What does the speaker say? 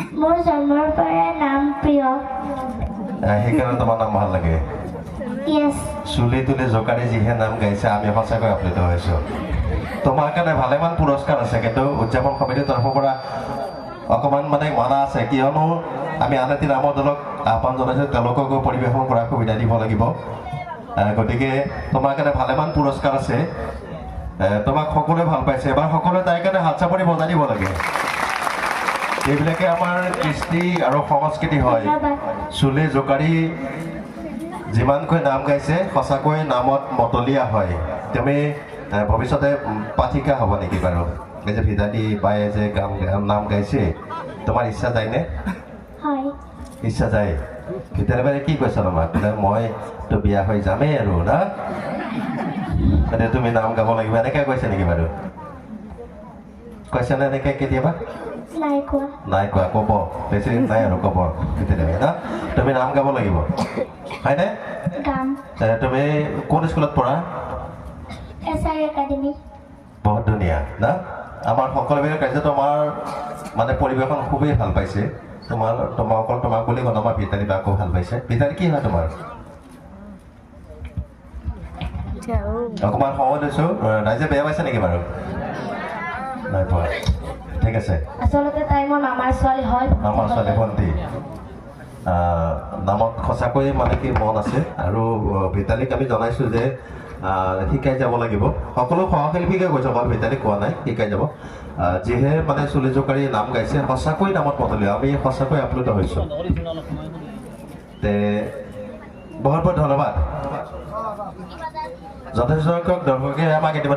মোৰ জন্মৰ পৰাই নাম প্ৰিয়। সেইকাৰণে তোমাৰ নাম ভাল লাগে। য়েছ। চুলি তুলি জোকাৰি যিহে নাম গাইছে আমি সঁচাকৈ আপ্লুত হৈছোঁ। তোমাৰ কাৰণে ভালেমান পুৰস্কাৰ আছে, কিন্তু উদযাপন সমিতিৰ তৰফৰ পৰা অকণমান মানে মানা আছে, কিয়নো আমি আন এটি নামৰ দলক আহ্বান জনাইছোঁ, তেওঁলোককো পৰিৱেশন কৰাৰ সুবিধা দিব লাগিব। গতিকে তোমাৰ কাৰণে ভালেমান পুৰস্কাৰ আছে। তোমাক সকলোৱে ভাল পাইছে, এবাৰ সকলোৱে তাইৰ কাৰণে হাত চাপৰি বজাই দিব লাগে। এইবিলাকে আমাৰ কৃষ্টি আৰু সংস্কৃতি হয়। চুলি জোকাৰি যিমানকৈ নাম গাইছে সঁচাকৈ নামত মতলীয়া হয়। তুমি ভৱিষ্যতে পাঠিকা হ'ব নেকি বাৰু? এই যে ভিতালী বায়ে যে নাম গাইছে, তোমাৰ ইচ্ছা যায়নে? হয়। ইচ্ছা যায়। ভিতালী বায়ে কি কৈছা তোমাক? মই তো বিয়া হৈ যামেই আৰু না, এতিয়া তুমি নাম গাব লাগিব এনেকৈ কৈছে নেকি বাৰু? কৈছে নে এনেকৈ কেতিয়াবা? নাই কোৱা। নাই কোৱা, ক'ব বেছি দিন নাই আৰু ক'ব ভিতালী বায়ে না। তুমি নাম গাব লাগিব হয়নে? গাম। তুমি কোন স্কুলত পঢ়া? SR academy. বহুত ধুনীয়া না। আমাৰ সকলোবিলাক ৰাইজে তোমাৰ মানে পৰিৱেশন খুবেই ভাল পাইছে। অকল তোমাক বুলি কওঁ, আমাৰ ভিতালী বাকো ভাল পাইছে। ভিতালী কি হয় তোমাৰ? অকণমান সময় লৈছোঁ, ৰাইজে বেয়া পাইছে নেকি বাৰু? নাই পোৱা, ঠিক আছে। আচলতে তাই মোৰ মামাৰ ছোৱালী হয়। আমাৰ ছোৱালী ভণ্টি নামত সঁচাকৈয়ে মানে কি মন আছে, আৰু ভিতালীক আমি জনাইছোঁ যে শিকাই যাব লাগিব। সকলো সহশিল্পীকে কৈছোঁ, মই ভিতালীক কোৱা নাই, শিকাই যাব। যিহে মানে চুলি জোকাৰি নাম গাইছে সঁচাকৈ নামত মতলীয়া, আমি সঁচাকৈ আপ্লুত হৈছোঁ। তে বহুত বহুত ধন্যবাদ। যথেষ্ট সংখ্যক দৰ্শকে আমাক ইতিমধ্যে